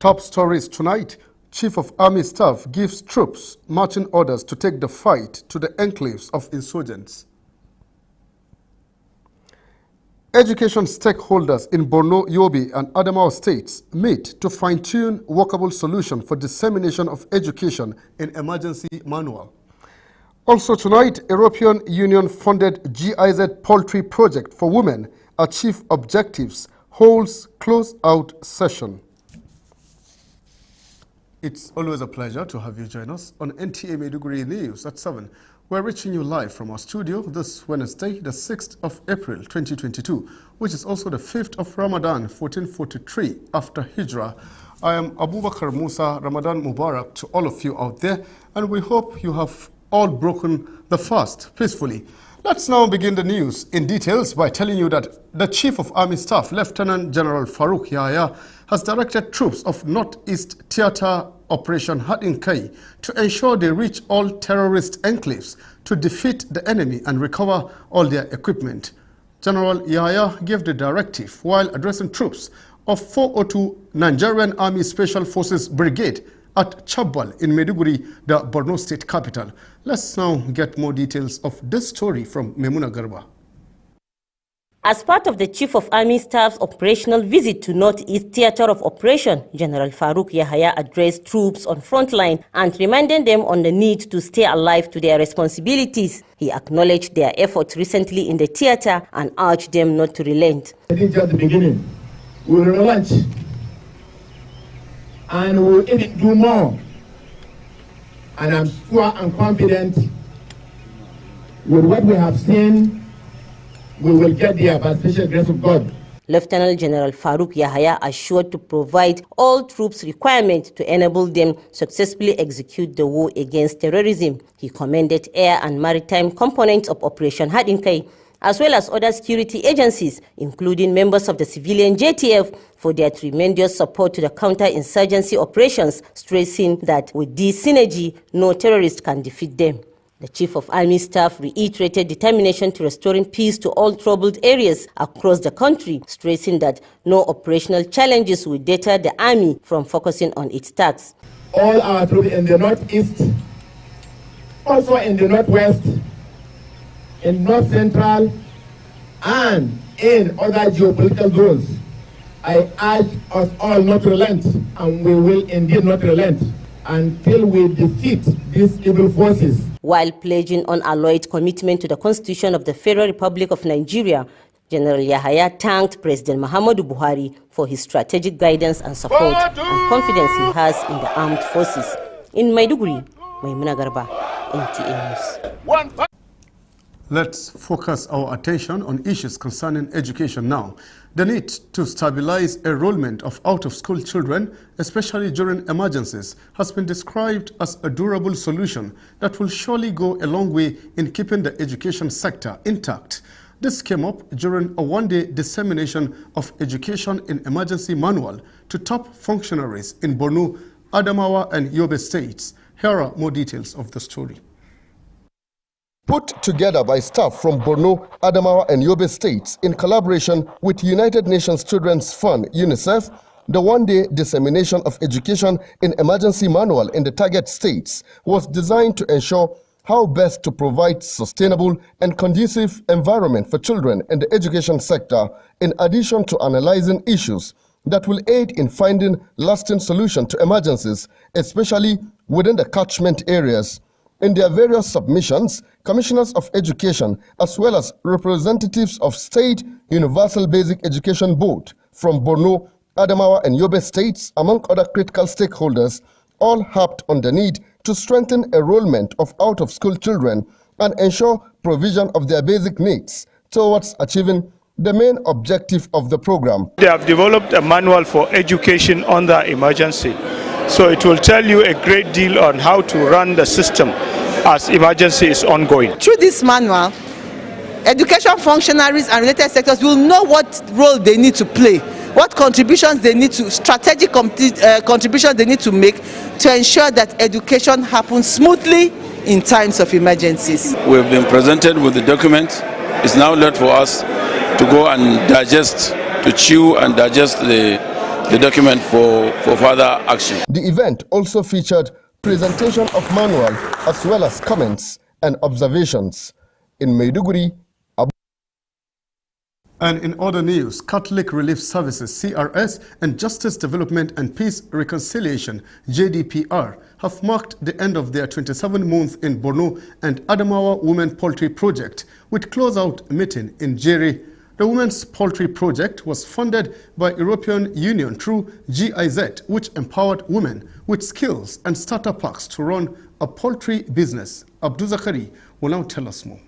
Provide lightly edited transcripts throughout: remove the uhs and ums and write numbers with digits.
Top stories tonight. Chief of Army Staff gives troops marching orders to take the fight to the enclaves of insurgents. Education stakeholders in Borno, Yobe and Adamawa states meet to fine-tune workable solution for dissemination of education in emergency manual. Also tonight, European Union-funded GIZ poultry project for women achieve objectives holds close-out session. It's always a pleasure to have you join us on NTA Maiduguri News at 7. We're reaching you live from our studio this Wednesday, the 6th of April 2022, which is also the 5th of Ramadan 1443 after Hijrah. I am Abubakar Musa. Ramadan Mubarak to all of you out there, and we hope you have all broken the fast peacefully. Let's now begin the news in details by telling you that the Chief of Army Staff, Lieutenant General Farouk Yahya, has directed troops of Northeast Theater Operation Haɗin Kai to ensure they reach all terrorist enclaves to defeat the enemy and recover all their equipment. General Yahya gave the directive while addressing troops of 402 Nigerian Army Special Forces Brigade at Chabbal in Maiduguri, the Borno State capital. Let's now get more details of this story from Memuna Garba. As part of the Chief of Army Staff's operational visit to Northeast Theater of Operation, General Farouk Yahya addressed troops on front line and reminded them on the need to stay alive to their responsibilities. He acknowledged their efforts recently in the theater and urged them not to relent. I think at the beginning, we will relent and we will even do more. And I'm sure and confident with what we have seen, we will get there by special grace of God. Lieutenant General Farouk Yahya assured to provide all troops requirements to enable them successfully execute the war against terrorism. He commended air and maritime components of Operation Haɗin Kai, as well as other security agencies, including members of the civilian JTF, for their tremendous support to the counter-insurgency operations, stressing that with this synergy, no terrorist can defeat them. The Chief of Army Staff reiterated determination to restoring peace to all troubled areas across the country, stressing that no operational challenges will deter the Army from focusing on its tasks. All our troops in the Northeast, also in the Northwest, in North Central, and in other geopolitical zones, I urge us all not to relent, and we will indeed not relent until we defeat these evil forces. While pledging unalloyed commitment to the Constitution of the Federal Republic of Nigeria, General Yahya thanked President Muhammadu Buhari for his strategic guidance and support and confidence he has in the armed forces. In Maiduguri, Maimuna Garba, NTA News. Let's focus our attention on issues concerning education now. The need to stabilize enrollment of out-of-school children, especially during emergencies, has been described as a durable solution that will surely go a long way in keeping the education sector intact. This came up during a one-day dissemination of education in emergency manual to top functionaries in Borno, Adamawa and Yobe states. Here are more details of the story. Put together by staff from Borno, Adamawa and Yobe states in collaboration with United Nations Children's Fund, UNICEF, the one-day dissemination of education in emergency manual in the target states was designed to ensure how best to provide sustainable and conducive environment for children in the education sector, in addition to analyzing issues that will aid in finding lasting solutions to emergencies, especially within the catchment areas. In their various submissions, commissioners of education, as well as representatives of State Universal Basic Education Board from Borno, Adamawa and Yobe states, among other critical stakeholders, all harped on the need to strengthen enrollment of out-of-school children and ensure provision of their basic needs towards achieving the main objective of the program. They have developed a manual for education under emergency. So it will tell you a great deal on how to run the system as emergency is ongoing. Through this manual, education functionaries and related sectors will know what role they need to play, what contributions they need to, strategic contributions they need to make to ensure that education happens smoothly in times of emergencies. We've been presented with the document. It's now left for us to go and digest, to chew and digest the the document for further action. The event also featured presentation of manual as well as comments and observations. In Maiduguri, and in other news, Catholic Relief Services (CRS) and Justice Development and Peace Reconciliation (JDPR) have marked the end of their 27-month in Borno and Adamawa Women Poultry Project with closeout meeting in Jere. The Women's Poultry Project was funded by European Union through GIZ, which empowered women with skills and starter packs to run a poultry business. Abdul Zakari will now tell us more.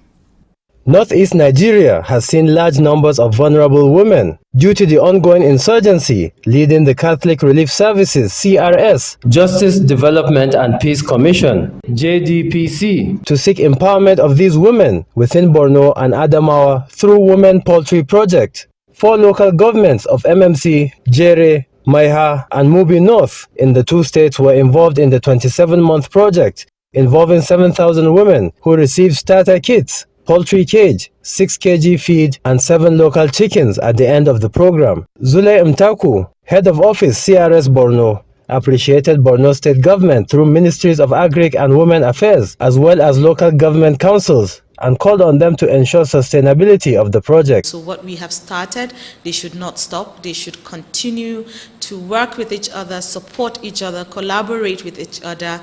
Northeast Nigeria has seen large numbers of vulnerable women due to the ongoing insurgency, leading the Catholic Relief Services (CRS), Justice Development and Peace Commission (JDPC) to seek empowerment of these women within Borno and Adamawa through Women Poultry Project. 4 local governments of MMC, Jere, Maiha, and Mubi North in the 2 states were involved in the 27-month project, involving 7,000 women who received starter kits, poultry cage, 6 kg feed, and 7 local chickens at the end of the program. Zule Mtaku, head of office CRS Borno, appreciated Borno State government through Ministries of Agric and Women Affairs, as well as local government councils, and called on them to ensure sustainability of the project. So what we have started, they should not stop. They should continue to work with each other, support each other, collaborate with each other,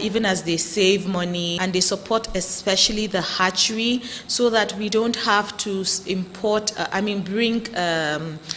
even as they save money, and they support especially the hatchery so that we don't have to import, bring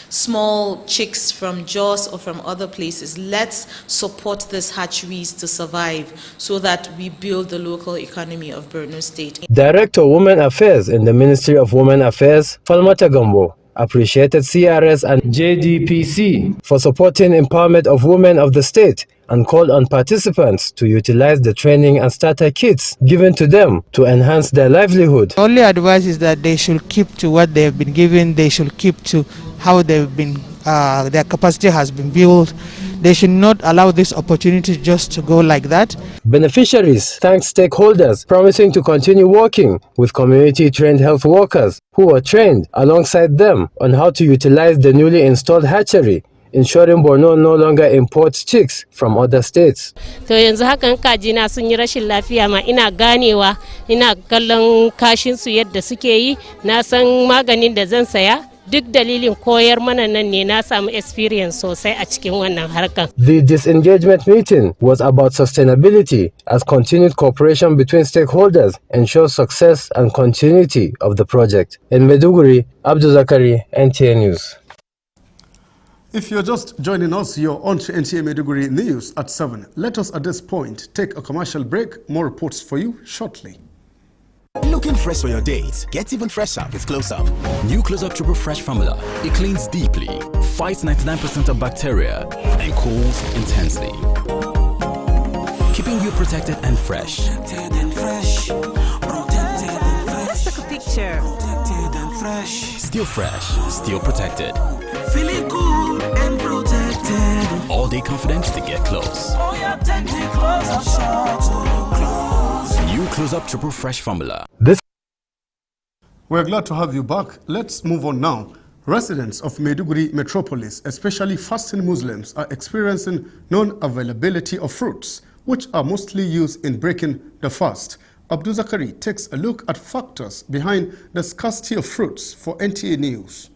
small chicks from Jos or from other places. Let's support these hatcheries to survive so that we build the local economy of Borno State. Director Women Affairs in the Ministry of Women Affairs, Falmata Gambo, appreciated CRS and JDPC for supporting empowerment of women of the state and called on participants to utilize the training and starter kits given to them to enhance their livelihood. The only advice is that they should keep to what they have been given. They should keep to how they've been, their capacity has been built. They should not allow this opportunity just to go like that. Beneficiaries thanked stakeholders, promising to continue working with community-trained health workers who were trained alongside them on how to utilize the newly installed hatchery, ensuring Borno no longer imports chicks from other states. To yanzu hakan kajina sun yi rashin lafiya ma ina ganewa, ina kallon kashin su yadda suke yi, na san maganin da zan saya. Duk dalilin koyar mana nan ne na samu experience sosai a cikin wannan harkan. The disengagement meeting was about sustainability as continued cooperation between stakeholders ensures success and continuity of the project. In Maiduguri, Abdul Zakari, NTA News. If you're just joining us, you're on to NTA Maiduguri News at 7. Let us at this point take a commercial break. More reports for you shortly. Looking fresh for your dates? Get even fresher with Close Up. New Close Up Triple Fresh formula. It cleans deeply, fights 99% of bacteria, and cools intensely, keeping you protected and fresh. Let's take a picture. Still fresh, still protected. Feeling cool and protected. All day confidence to get close. Oh yeah, take the Close Up shot to close. New Close Up Triple Fresh formula. We're glad to have you back. Let's move on now. Residents of Maiduguri metropolis, especially fasting Muslims, are experiencing non-availability of fruits, which are mostly used in breaking the fast. Abdul Zakari takes a look at factors behind the scarcity of fruits for NTA News.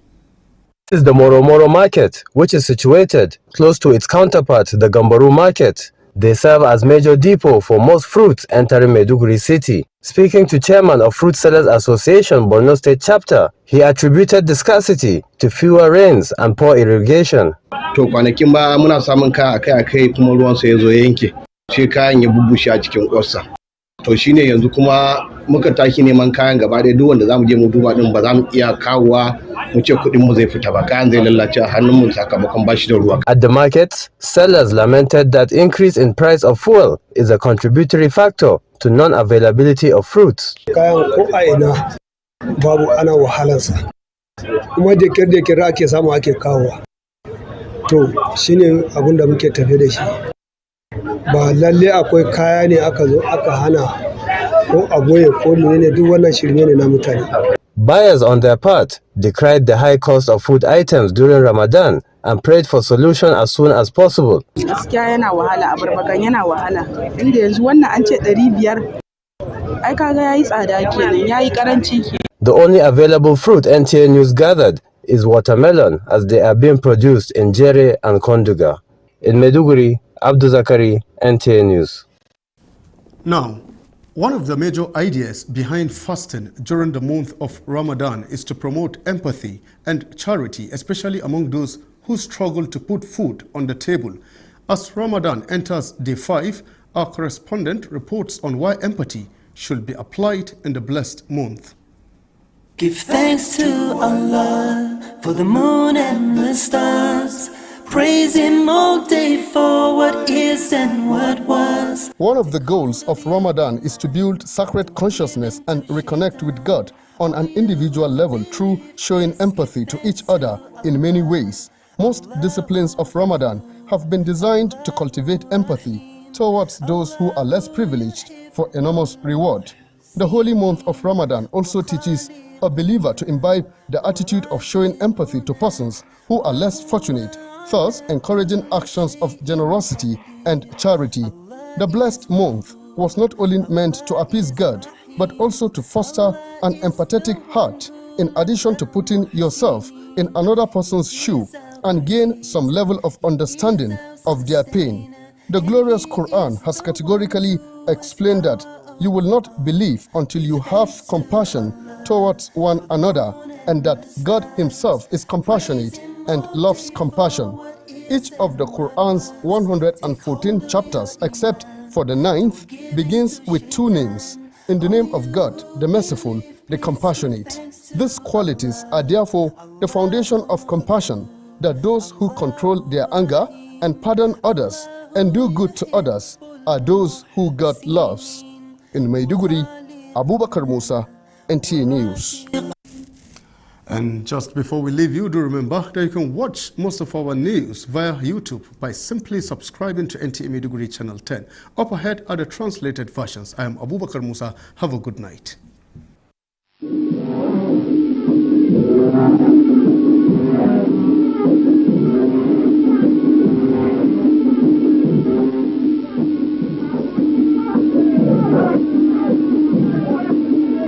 This is the Moro market, which is situated close to its counterpart, the Gambaru market. They serve as major depot for most fruits entering Maiduguri city. Speaking to chairman of Fruit Sellers Association Borno State Chapter, he attributed the scarcity to fewer rains and poor irrigation. To kwanakin ba muna samun kaya akai kuma ruwan sa yazo yanke. Sai kayan ya bubushe a cikin ƙwarsa. To shine yanzu kuma muka tashi neman kayan gaba da duk wanda zamu je mu duba din ba zamu iya kawowa mu ce kudin mu zai fita ba, kayan zai lallace a hannun mu sakamakon bashi da ruwa. At the market, sellers lamented that increase in price of fuel is a contributory factor to non-availability of fruits. Kayan ko a ina babu ana wahalansa. Kuma da kira ake samu ake kawowa. To shine abin da muke tafe da shi. Ba lalle akwai kaya ne aka zo aka hana ko aboye ko menene duk wannan shirme ne na mutane. Buyers on their part decried the high cost of food items during Ramadan and prayed for solution as soon as possible. Gaskiya yana wahala, abarbakan yana wahala. Inda yanzu wannan an ce 500. Ai kaga yayi tsada kenan, yayi karanci kenan. The only available fruit NTA News gathered is watermelon, as they are being produced in Jere and Konduga. In Maiduguri, Abdul Zakari, NTA News. Now, one of the major ideas behind fasting during the month of Ramadan is to promote empathy and charity, especially among those who struggle to put food on the table. As Ramadan enters day 5, our correspondent reports on why empathy should be applied in the blessed month. Give thanks to Allah for the moon and the stars. Praise Him all day for what is and what was. One of the goals of Ramadan is to build sacred consciousness and reconnect with God on an individual level through showing empathy to each other in many ways. Most disciplines of Ramadan have been designed to cultivate empathy towards those who are less privileged for enormous reward. The holy month of Ramadan also teaches a believer to imbibe the attitude of showing empathy to persons who are less fortunate, thus encouraging actions of generosity and charity. The blessed month was not only meant to appease God, but also to foster an empathetic heart, in addition to putting yourself in another person's shoe and gain some level of understanding of their pain. The glorious Quran has categorically explained that you will not believe until you have compassion towards one another, and that God Himself is compassionate and loves compassion. Each of the Quran's 114 chapters, except for the 9th, begins with two names: in the name of God, the merciful, the compassionate. These qualities are therefore the foundation of compassion, that those who control their anger and pardon others and do good to others are those who God loves. In Maiduguri, Abubakar Musa, NTA News. And just before we leave you, do remember that you can watch most of our news via YouTube by simply subscribing to NTA Maiduguri Channel 10. Up ahead are the translated versions. I am Abubakar Musa. Have a good night.